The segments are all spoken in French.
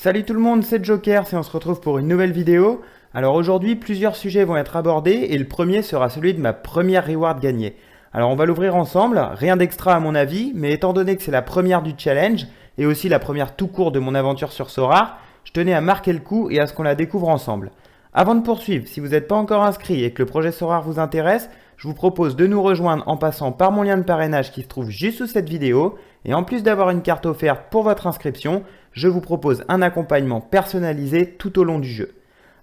Salut tout le monde, c'est Joker et on se retrouve pour une nouvelle vidéo. Alors aujourd'hui, plusieurs sujets vont être abordés et le premier sera celui de ma première reward gagnée. Alors on va l'ouvrir ensemble, rien d'extra à mon avis, mais étant donné que c'est la première du challenge et aussi la première tout court de mon aventure sur Sorare, je tenais à marquer le coup et à ce qu'on la découvre ensemble. Avant de poursuivre, si vous n'êtes pas encore inscrit et que le projet Sorare vous intéresse, je vous propose de nous rejoindre en passant par mon lien de parrainage qui se trouve juste sous cette vidéo. Et en plus d'avoir une carte offerte pour votre inscription, je vous propose un accompagnement personnalisé tout au long du jeu.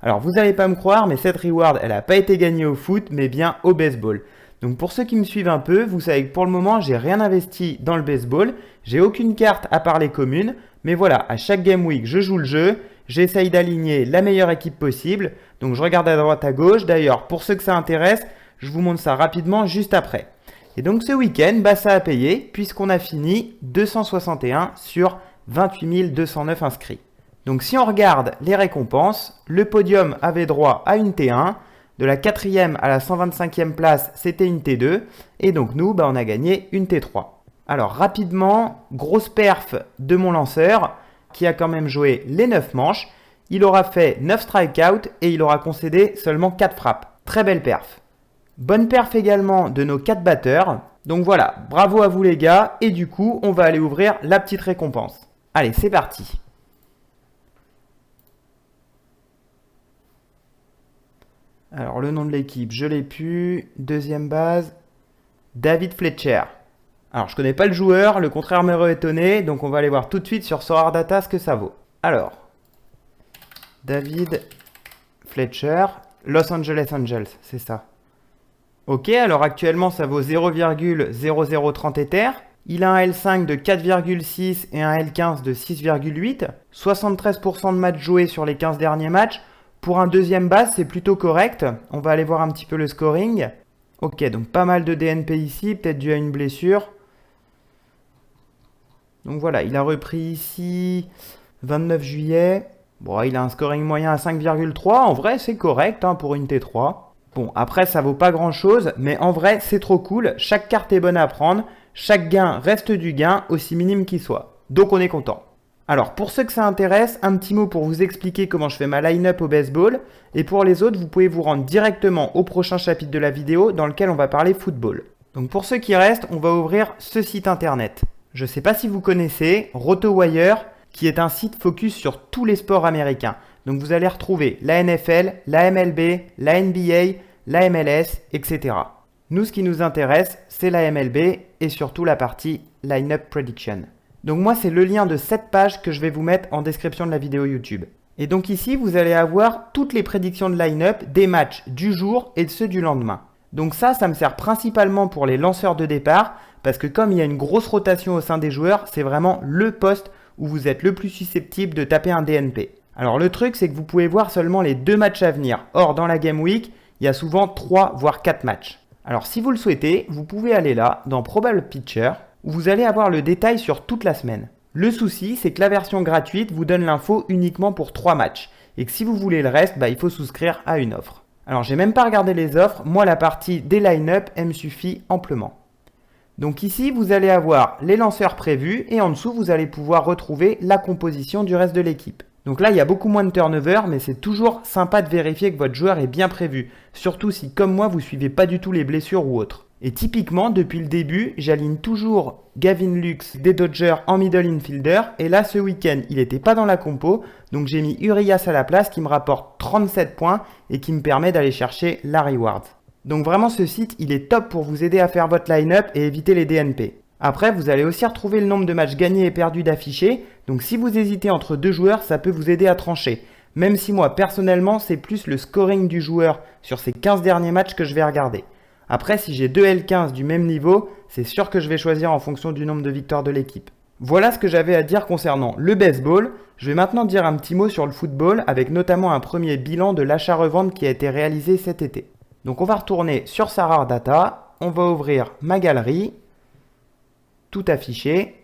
Alors vous n'allez pas me croire, mais cette reward, elle n'a pas été gagnée au foot, mais bien au baseball. Donc pour ceux qui me suivent un peu, vous savez que pour le moment, j'ai rien investi dans le baseball. J'ai aucune carte à part les communes. Mais voilà, à chaque Game Week, je joue le jeu. J'essaye d'aligner la meilleure équipe possible. Donc je regarde à droite à gauche. D'ailleurs, pour ceux que ça intéresse, je vous montre ça rapidement juste après. Et donc ce week-end, ça a payé puisqu'on a fini 261 sur 28 209 inscrits. Donc si on regarde les récompenses, le podium avait droit à une T1, de la 4e à la 125e place, c'était une T2, et donc nous, on a gagné une T3. Alors rapidement, grosse perf de mon lanceur, qui a quand même joué les 9 manches. Il aura fait 9 strikeouts et il aura concédé seulement 4 frappes. Très belle perf. Bonne perf également de nos 4 batteurs. Donc voilà, bravo à vous les gars. Et du coup, on va aller ouvrir la petite récompense. Allez, c'est parti. Alors, le nom de l'équipe, je l'ai pu. Deuxième base, David Fletcher. Alors, je connais pas le joueur, le contraire m'aurait étonné. Donc, on va aller voir tout de suite sur Sorare Data ce que ça vaut. Alors, David Fletcher, Los Angeles Angels, c'est ça. Ok, alors actuellement ça vaut 0,0030 Ether. Il a un L5 de 4,6 et un L15 de 6,8. 73% de matchs joués sur les 15 derniers matchs. Pour un deuxième base, c'est plutôt correct. On va aller voir un petit peu le scoring. Ok, donc pas mal de DNP ici, peut-être dû à une blessure. Donc voilà, il a repris ici 29 juillet. Bon, il a un scoring moyen à 5,3. En vrai, c'est correct pour une T3. Bon, après, ça vaut pas grand-chose, mais en vrai, c'est trop cool. Chaque carte est bonne à prendre. Chaque gain reste du gain, aussi minime qu'il soit. Donc, on est content. Alors, pour ceux que ça intéresse, un petit mot pour vous expliquer comment je fais ma line-up au baseball. Et pour les autres, vous pouvez vous rendre directement au prochain chapitre de la vidéo dans lequel on va parler football. Donc, pour ceux qui restent, on va ouvrir ce site internet. Je ne sais pas si vous connaissez RotoWire, qui est un site focus sur tous les sports américains. Donc, vous allez retrouver la NFL, la MLB, la NBA, la MLS, etc. Nous, ce qui nous intéresse, c'est la MLB et surtout la partie Lineup Prediction. Donc moi, c'est le lien de cette page que je vais vous mettre en description de la vidéo YouTube. Et donc ici, vous allez avoir toutes les prédictions de line-up des matchs du jour et de ceux du lendemain. Donc ça me sert principalement pour les lanceurs de départ parce que comme il y a une grosse rotation au sein des joueurs, c'est vraiment le poste où vous êtes le plus susceptible de taper un DNP. Alors le truc, c'est que vous pouvez voir seulement les 2 matchs à venir. Or, dans la Game Week, il y a souvent 3 voire 4 matchs. Alors si vous le souhaitez, vous pouvez aller là, dans Probable Pitcher, où vous allez avoir le détail sur toute la semaine. Le souci, c'est que la version gratuite vous donne l'info uniquement pour 3 matchs. Et que si vous voulez le reste, il faut souscrire à une offre. Alors j'ai même pas regardé les offres, moi la partie des line-up, elle me suffit amplement. Donc ici, vous allez avoir les lanceurs prévus et en dessous, vous allez pouvoir retrouver la composition du reste de l'équipe. Donc là, il y a beaucoup moins de turnover, mais c'est toujours sympa de vérifier que votre joueur est bien prévu. Surtout si, comme moi, vous suivez pas du tout les blessures ou autres. Et typiquement, depuis le début, j'aligne toujours Gavin Lux des Dodgers en middle infielder. Et là, ce week-end, il n'était pas dans la compo. Donc j'ai mis Urias à la place qui me rapporte 37 points et qui me permet d'aller chercher la reward. Donc vraiment, ce site, il est top pour vous aider à faire votre line-up et éviter les DNP. Après, vous allez aussi retrouver le nombre de matchs gagnés et perdus d'affichés. Donc si vous hésitez entre 2 joueurs, ça peut vous aider à trancher. Même si moi, personnellement, c'est plus le scoring du joueur sur ces 15 derniers matchs que je vais regarder. Après, si j'ai 2 L15 du même niveau, c'est sûr que je vais choisir en fonction du nombre de victoires de l'équipe. Voilà ce que j'avais à dire concernant le baseball. Je vais maintenant dire un petit mot sur le football avec notamment un premier bilan de l'achat-revente qui a été réalisé cet été. Donc on va retourner sur Sorare Data, on va ouvrir ma galerie. Tout affiché.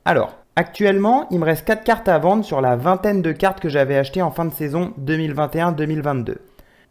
Alors, actuellement, il me reste 4 cartes à vendre sur la vingtaine de cartes que j'avais achetées en fin de saison 2021-2022.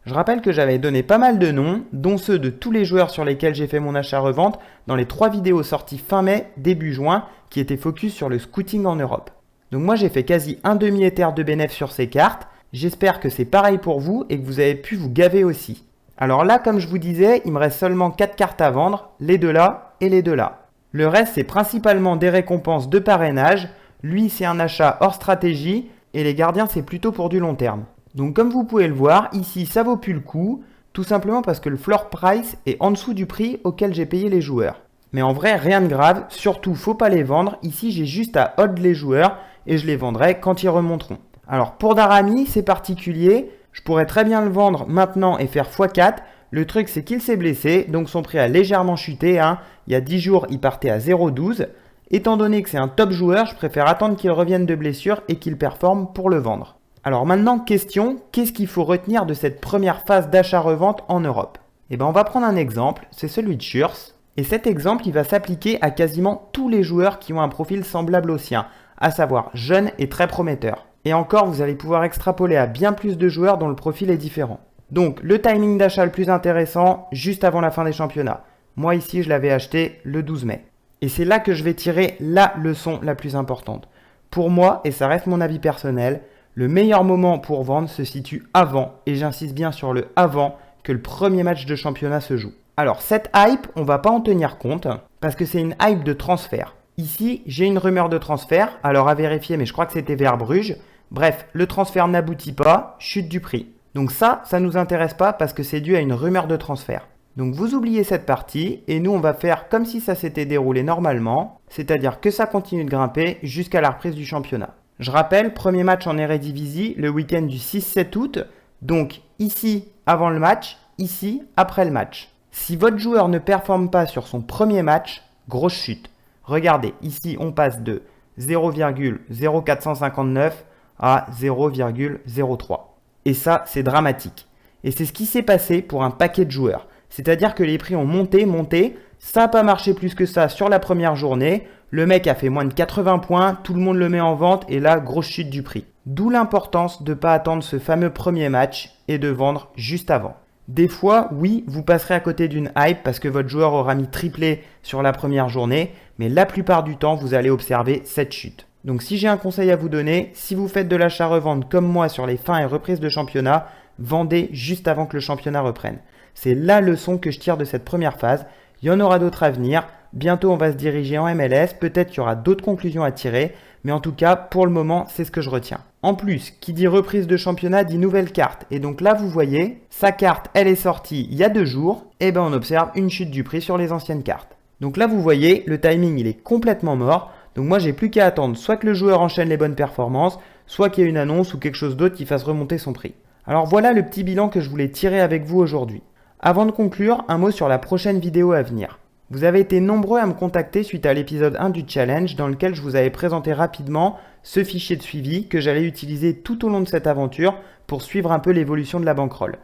Je rappelle que j'avais donné pas mal de noms, dont ceux de tous les joueurs sur lesquels j'ai fait mon achat-revente dans les 3 vidéos sorties fin mai, début juin, qui étaient focus sur le scouting en Europe. Donc moi j'ai fait quasi un demi-Ether de bénéf sur ces cartes. J'espère que c'est pareil pour vous et que vous avez pu vous gaver aussi. Alors là, comme je vous disais, il me reste seulement 4 cartes à vendre, les deux là et les deux là. Le reste, c'est principalement des récompenses de parrainage. Lui, c'est un achat hors stratégie et les gardiens, c'est plutôt pour du long terme. Donc comme vous pouvez le voir, ici, ça vaut plus le coup, tout simplement parce que le floor price est en dessous du prix auquel j'ai payé les joueurs. Mais en vrai, rien de grave, surtout, faut pas les vendre. Ici, j'ai juste à hold les joueurs et je les vendrai quand ils remonteront. Alors pour Daramy, c'est particulier. Je pourrais très bien le vendre maintenant et faire x4. Le truc, c'est qu'il s'est blessé, donc son prix a légèrement chuté. Il y a 10 jours, il partait à 0,12. Étant donné que c'est un top joueur, je préfère attendre qu'il revienne de blessure et qu'il performe pour le vendre. Alors maintenant, question, qu'est-ce qu'il faut retenir de cette première phase d'achat-revente en Europe? Eh bien, on va prendre un exemple, c'est celui de Schürrle. Et cet exemple, il va s'appliquer à quasiment tous les joueurs qui ont un profil semblable au sien, à savoir jeune et très prometteur. Et encore, vous allez pouvoir extrapoler à bien plus de joueurs dont le profil est différent. Donc, le timing d'achat le plus intéressant, juste avant la fin des championnats. Moi ici, je l'avais acheté le 12 mai. Et c'est là que je vais tirer la leçon la plus importante. Pour moi, et ça reste mon avis personnel, le meilleur moment pour vendre se situe avant, et j'insiste bien sur le avant, que le premier match de championnat se joue. Alors, cette hype, on va pas en tenir compte, parce que c'est une hype de transfert. Ici, j'ai une rumeur de transfert, alors à vérifier, mais je crois que c'était vers Bruges. Bref, le transfert n'aboutit pas, chute du prix. Donc ça nous intéresse pas parce que c'est dû à une rumeur de transfert. Donc vous oubliez cette partie et nous on va faire comme si ça s'était déroulé normalement, c'est-à-dire que ça continue de grimper jusqu'à la reprise du championnat. Je rappelle, premier match en Eredivisie le week-end du 6-7 août, donc ici avant le match, ici après le match. Si votre joueur ne performe pas sur son premier match, grosse chute. Regardez, ici on passe de 0,0459 à 0,03. Et ça, c'est dramatique. Et c'est ce qui s'est passé pour un paquet de joueurs. C'est-à-dire que les prix ont monté, ça n'a pas marché plus que ça sur la première journée. Le mec a fait moins de 80 points, tout le monde le met en vente et là, grosse chute du prix. D'où l'importance de ne pas attendre ce fameux premier match et de vendre juste avant. Des fois, oui, vous passerez à côté d'une hype parce que votre joueur aura mis triplé sur la première journée, mais la plupart du temps, vous allez observer cette chute. Donc si j'ai un conseil à vous donner, si vous faites de l'achat-revente comme moi sur les fins et reprises de championnat, vendez juste avant que le championnat reprenne. C'est la leçon que je tire de cette première phase. Il y en aura d'autres à venir. Bientôt, on va se diriger en MLS. Peut-être qu'il y aura d'autres conclusions à tirer. Mais en tout cas, pour le moment, c'est ce que je retiens. En plus, qui dit reprise de championnat dit nouvelle carte. Et donc là, vous voyez, sa carte, elle est sortie il y a 2 jours. Et ben, on observe une chute du prix sur les anciennes cartes. Donc là, vous voyez, le timing, il est complètement mort. Donc moi, j'ai plus qu'à attendre soit que le joueur enchaîne les bonnes performances, soit qu'il y ait une annonce ou quelque chose d'autre qui fasse remonter son prix. Alors voilà le petit bilan que je voulais tirer avec vous aujourd'hui. Avant de conclure, un mot sur la prochaine vidéo à venir. Vous avez été nombreux à me contacter suite à l'épisode 1 du challenge dans lequel je vous avais présenté rapidement ce fichier de suivi que j'allais utiliser tout au long de cette aventure pour suivre un peu l'évolution de la bankroll.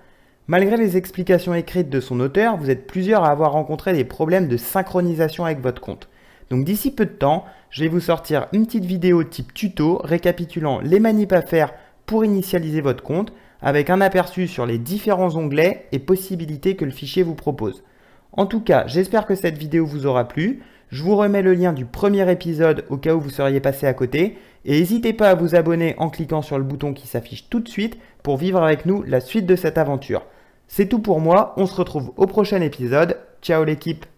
Malgré les explications écrites de son auteur, vous êtes plusieurs à avoir rencontré des problèmes de synchronisation avec votre compte. Donc d'ici peu de temps, je vais vous sortir une petite vidéo type tuto récapitulant les manips à faire pour initialiser votre compte avec un aperçu sur les différents onglets et possibilités que le fichier vous propose. En tout cas, j'espère que cette vidéo vous aura plu. Je vous remets le lien du premier épisode au cas où vous seriez passé à côté. Et n'hésitez pas à vous abonner en cliquant sur le bouton qui s'affiche tout de suite pour vivre avec nous la suite de cette aventure. C'est tout pour moi, on se retrouve au prochain épisode. Ciao l'équipe!